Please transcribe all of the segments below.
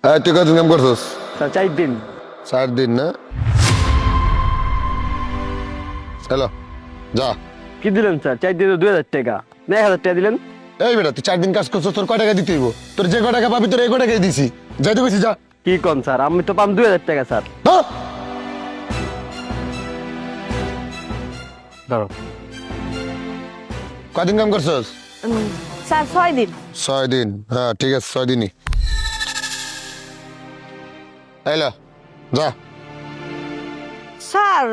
হ্যাঁ, তুই কতদিন কাম করছিস? স্যার 4 দিন। 4 দিন না? হ্যালো, যা। কি দিলেন স্যার? 4 দিনে 2000 টাকা না 1000 টাকা দিলেন? এই বেটা, তুই 4 দিন কাজ করছিস, তোর কয় টাকা দিতে হইব? তোর যে কয় টাকা পাবি তোর এই কয় টাকাই দিছি। যাইতে কইছি যা। কি কোন স্যার? আমি তো পাম 2000 টাকা স্যার। হ্যাঁ? ধরো। কয়দিন কাম করছিস? স্যার 6 দিন। 6 দিন। হ্যাঁ ঠিক আছে, 6 দিনই। এলো, যা। স্যার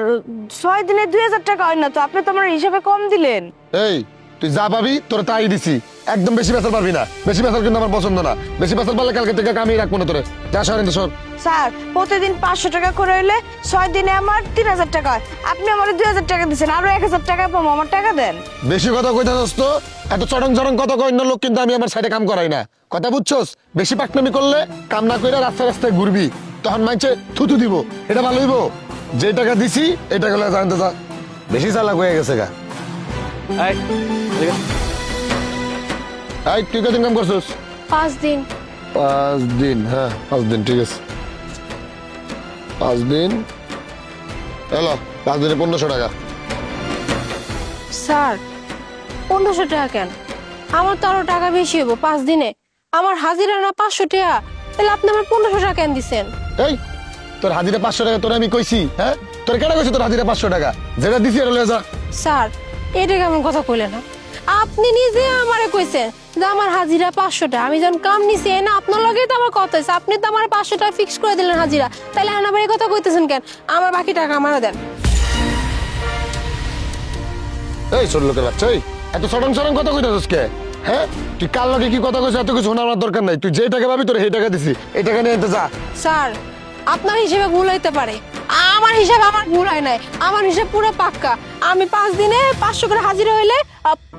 6 দিনে 2000 টাকা হয় না তো, আপনি তো আমার হিসাবে কম দিলেন। এই, তুই যা পাবি তোর তাই দিছি। একদম বেশি বেসাল পারবি না। বেশি বেসাল কিন্তু আমার পছন্দ না। বেশি বেসাল পারলে কালকে থেকে কামিয়ে রাখবো না তোরে। যা সরেন তো সর। স্যার প্রতিদিন 500 টাকা করে হইলে 6 দিনে আমার 3000 টাকা হয়। আপনি আমার 2000 টাকা দিচ্ছেন, আরো 1000 টাকা পাবো, আমার টাকা দেন। বেশি কথা কইতাছস তো। এত চড়ং চড়ং কথা কই অন্য লোক কিন্তু আমি আমার সাইডে কাম করাই না। কথা বুঝছস? বেশি পাকনামি করলে কাম না কইরা রাস্তায় রাস্তায় ঘুরবি, তখন মাইছে থুতু দিব। এটা ভালো হইব? যে টাকা দিছি এই টাকা লয়ে জানতে যা। বেশি চালাক হয়ে গেছে গা। এই এদিকে। এই, তুই কদিন কাম করছস? 5 দিন। 5 দিন। হ্যাঁ 5 দিন ঠিক আছে। 5 দিন। এলো, 5 দিনে 1500 টাকা। স্যার 1500 টাকা কেন? আমার তো আরো টাকা বেশি হইব 5 দিনে। আমার হাজিরা না 500 টাকা, তাহলে আপনি আমার 1500 টাকা কেন দিচ্ছেন? এই, তোর হাজিরা 500 টাকা তোর আমি কইছি? হ্যাঁ, তোর কেন কইছি তোর হাজিরা 500 টাকা? যেটা দিছি এটা লয়ে যা। স্যার এটা কেমন কথা কইলেন না? আপনি নিজে আমারে কইছেন যে আমার হাজিরা 500 টাকা। আমি যখন কাম নিছি না আপনার লগেই তো আমার কথা হইছে। আপনি তো আমার 500 টাকা ফিক্স করে দিলেন হাজিরা, তাহলে এখন আবার এই কথা কইতেছেন কেন? আমার বাকি টাকা আমারে দেন। এই ছোট লোকের বাচ্চা, এই এত সডং সডং কথা কইতাছস কে? হ্যাঁ, তুই কার লগে কি কথা কইছিস এত কিছু শোনা আমার দরকার নাই। তুই যে টাকা পাবি তোর সেই টাকা দিছি। এই টাকা নিয়ে এতে যা। স্যার আপনার হিসেবে ভুল হইতে পারে, আমার হিসাব আমার ভুল হয় নাই। আমার হিসাব পুরো পাক্কা। আমি 5 দিনে 500 করে হাজিরা হইলে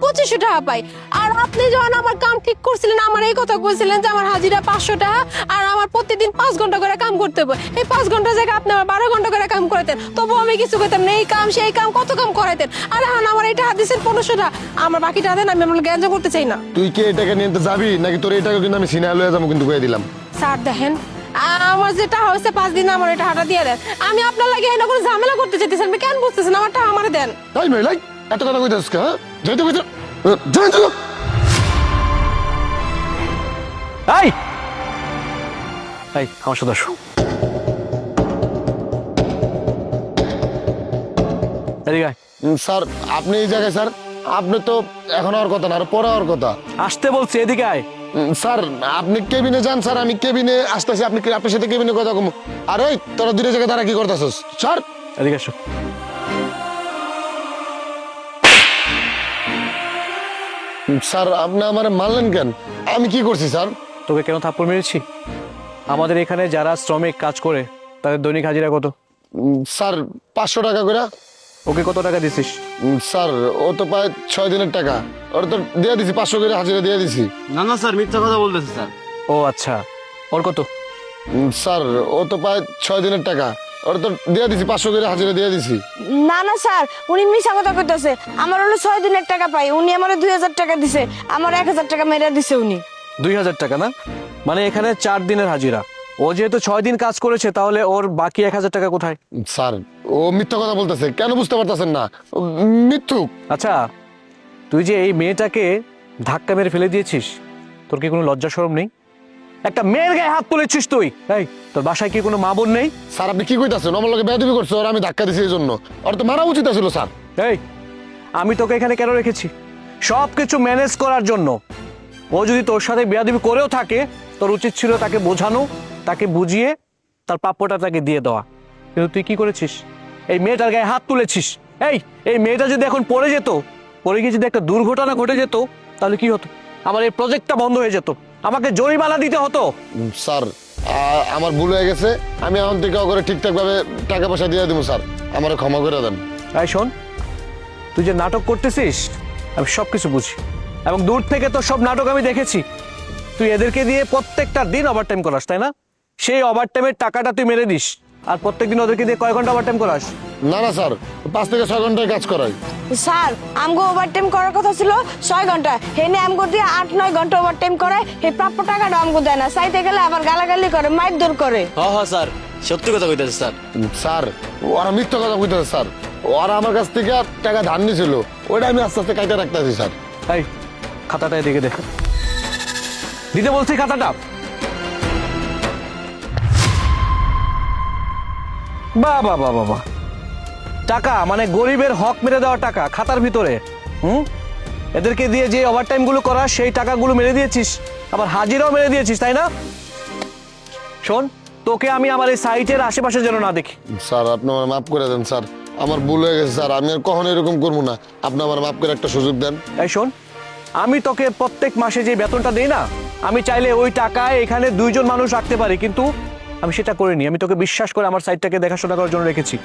2500 টাকা পাই। আর আপনি যখন আমার কাম ঠিক করছিলেন আমার এই কথা কইছিলেন যে আমার হাজিরা 500 টাকা আর আমার প্রতিদিন 5 ঘন্টা করে কাম করতে হবে। এই 5 ঘন্টা জায়গায় আপনি আমার 12 ঘন্টা করে কাম করাইতেন, তবু আমি কিছু কইতাম না। এই কাম সেই কাম কত কাম করাইতেন। আর এখন আমার এটা হাদিসের 1500 টাকা, আমার বাকিটা দেন। আমি আপনার গ্যাঞ্জাম করতে চাই না। তুই কি এই টাকা নিয়ে এতে যাবি নাকি তোর এই টাকা কিন্তু আমি সিনেমা লয়ে যাবো কিন্তু কইয়া দিলাম। স্যার দেখেন, আমার যেটা হয়েছে 5 দিন, আমার এটা হাঁটা দিয়ে দেন। আমি আপনার লাগে এনে কোনো ঝামেলা করতে চাইতেছেন, আপনি কেন বুঝতেছেন? আমার টাকা আমারে দেন। তাই মেয়ে লাইক এত কথা কইতাছস কে? হ্যাঁ, যাইতে কইছ। যাই তো। এই এই আমার সাথে আসো। এদিকে আয়। স্যার আপনি এই জায়গায় স্যার? আপনি তো এখন আর কথা না, আর পরে আর কথা। আসতে বলছি, এদিকে আয়। স্যার আপনি কেবিনে যান স্যার, আমি কেবিনে আসতেছি। আপনি আপনার সাথে কেবিনে কথা কম। আর ওই তোরা দূরে জায়গায় তারা কি করতেছস স্যার? এদিকে আসো। স্যার আপনি আমার মারলেন কেন? আমি কি করছি স্যার? তোকে কেন থাপ্পড় মেরেছি? আমাদের এখানে যারা শ্রমিক কাজ করে তাদের দৈনিক হাজিরা কত? স্যার 500 টাকা করে। ওকে কত টাকা দিছিস? স্যার ও তো প্রায় 6 দিনের টাকা। ওর তো দিয়ে দিছি 500 করে হাজিরা দিয়ে দিছি। না না স্যার, মিথ্যা কথা বলতেছে স্যার। ও আচ্ছা, ওর কত? স্যার ও তো প্রায় 6 দিনের টাকা। ওর তো দিয়ে দিছি 500 করে হাজিরা দিয়ে দিছি। না না স্যার, উনি মিছা কথা কইতাছে। আমার হলো 6 দিনের টাকা পাই, উনি আমারে 2000 টাকা দিছে, আমার 1000 টাকা মেরে দিছে উনি। 2000 টাকা না? মানে এখানে 4 দিনের হাজিরা। ও যেহেতু 6 দিন কাজ করেছে তাহলে ওর বাকি 1000 টাকা কোথায়? স্যার ও মিথ্যা কথা বলতেছে, কেন বুঝতে পারতেছেন না? ও মিথ্যুক। আচ্ছা, তুই যে এই মেয়েটাকে ধাক্কা মেরে ফেলে দিয়েছিস, তোর কি কোনো লজ্জা শরম নেই? একটা মেয়ের গায়ে হাত তুলেছিস তুই। এই, তোর বাসায় কি কোনো মা বোন নেই? স্যার আপনি কি কইতাছেন? আমার লগে বেয়াদবি করছে, ওর আমি ধাক্কা দিছি এই জন্য। ওর তো মারা উচিত ছিল স্যার। এই, আমি তোকে এখানে কেন রেখেছি? সব কিছু ম্যানেজ করার জন্য। ও যদি তোর সাথে বেয়াদবি করেও থাকে, তোর উচিত ছিল তাকে বোঝানো, তাকে বুঝিয়ে তার প্রাপ্যটা তাকে দিয়ে দেওয়া। কিন্তু তুই কি করেছিস? এই মেয়েটার গায়ে হাত তুলেছিস। এই মেয়েটা যদি এখন পড়ে যেত, পড়ে গিয়ে যদি একটা দুর্ঘটনা ঘটে যেত, তাহলে কি হতো? আমার এই প্রজেক্টটা বন্ধ হয়ে যেত, আমাকে জরিমানা দিতে হতো। স্যার আমার ভুল হয়ে গেছে। আমি এখন থেকে করে ঠিকঠাক ভাবে টাকা পয়সা দিয়ে দিব স্যার। আমারে ক্ষমা করে দেন। এই শোন, তুই যে নাটক করতেছিস আমি সব কিছু বুঝি, এবং দূর থেকে তো সব নাটক আমি দেখেছি। তুই এদেরকে দিয়ে প্রত্যেকটা দিন ওভারটাইম করাস, তাই না? সেই ওভারটাইমের টাকাটা তুই মেরে দিস। আর প্রত্যেকদিন ওদেরকে দিয়ে কয় ঘন্টা ওভারটাইম করাস? না না স্যার, 5 থেকে 6 ঘন্টায় কাজ করাই। স্যার আমগো ওভারটাইম করার কথা ছিল 6 ঘন্টা, হেনে আমগো দিয়ে 8-9 ঘন্টা ওভারটাইম করে, এই প্রাপ্য টাকাটা আমগো দেয় না, চাইতে গেলে আবার গালাগালি করে, মারধর করে। হ্যাঁ স্যার, সত্যি কথা কইতেছে স্যার। স্যার ওরা মিথ্যা কথা কইতেছে স্যার, ওরা আমার কাছ থেকে টাকা ধার নিয়েছিল, ওইটা আমি আস্তে আস্তে কাইটা রাখতেছি স্যার। এই খাতাটা এদিকে দেখ, দিতে বলছি খাতাটা। বাহ বাহ বাহ বাহ, টাকা মানে গরিবের হক মেরে দেওয়া টাকা খাতার ভিতরে। এদেরকে দিয়ে যে ওভারটাইম গুলো করা সেই টাকাগুলো মেরে দিয়েছিস, আবার হাজিরাও মেরে দিয়েছিস, তাই না? শোন, তোকে আমি আমার এই সাইটের আশেপাশে যেন না দেখি। স্যার আপনি আমার মাফ করে দেন স্যার, আমার ভুল হয়ে গেছে স্যার, আমি আর কখনো এরকম করবো না, আপনি আমার মাফ করে একটা সুযোগ দেন। এই শোন, আমি তোকে প্রত্যেক মাসে যে বেতনটা দেই না, আমি চাইলে ওই টাকায় এখানে 2 জন মানুষ রাখতে পারি, কিন্তু আমি সেটা করিনি। আমি তোকে বিশ্বাস করে আমার সাইটটাকে দেখাশোনা করার জন্য রেখেছি।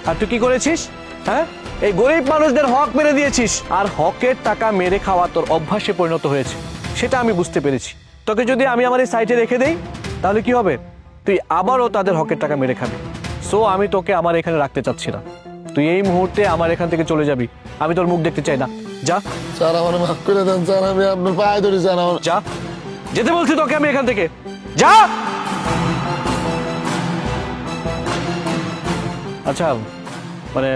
আর তুই কি করেছিস? হ্যাঁ, এই গরিব মানুষদের হক মেরে দিয়েছিস, আর হকের টাকা মেরে খাওয়া তোর অভ্যাসে পরিণত হয়েছে, সেটা আমি বুঝতে পেরেছি। তোকে যদি আমি আমার এই সাইটে রেখে দেই, তাহলে কি হবে? তুই আবারও তাদের হকের টাকা মেরে খাবি। সো আমি তোকে আমার এখানে রাখতে চাচ্ছি না, তুই এই মুহূর্তে আমার এখান থেকে চলে যাবি। আমি তোর মুখ দেখতে চাই না, যা। স্যার আমার মাফ করে দেন স্যার, আমি আপনার পায়ে ধরি স্যার, আমার যা, যেতে বলছি তোকে আমি এখান থেকে, যা। আচ্ছা, মানে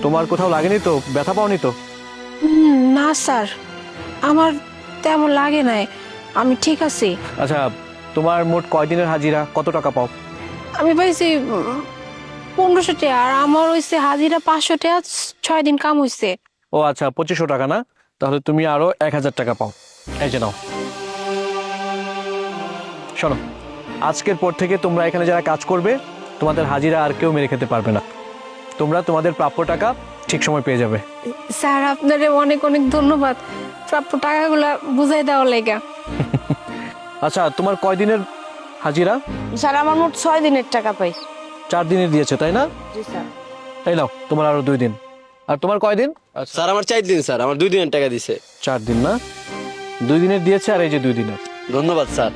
তোমার কোথাও লাগেনি তো? ব্যথা পাওনি তো? না স্যার, আমার তেমন লাগে নাই, আমি ঠিক আছি। আচ্ছা, তোমার মোট কয়দিনের হাজিরা, কত টাকা পাও? আমি পাইছি 1500 টাকা, আর আমার হইছে হাজিরা 500 টাকা, 6 দিন কাম হইছে। ও আচ্ছা, 2500 টাকা না? তাহলে তুমি আরো 1000 টাকা পাও। এই যে নাও। শোনো, আজকের পর থেকে তোমরা এখানে যারা কাজ করবে, তোমাদের হাজিরা আর কেউ মেরে খেতে পারবে না। তোমরা তোমাদের প্রাপ্য টাকা ঠিক সময় পেয়ে যাবে। স্যার আপনারে অনেক অনেক ধন্যবাদ প্রাপ্য টাকাগুলা বুঝাই দেওয়ার লাগা। আচ্ছা, তোমার কয়দিনের হাজিরা? স্যার আমার মোট 6 দিনের টাকা পাই। 4 দিনের দিয়েছে, তাই না? জি স্যার। এই নাও, তোমার আরো 2 দিন। আর তোমার কয়দিন? স্যার আমার 4 দিন স্যার, আমার 2 দিনের টাকা দিছে। 4 দিন না, 2 দিনের দিয়েছে, আর এই যে 2 দিনের। ধন্যবাদ স্যার।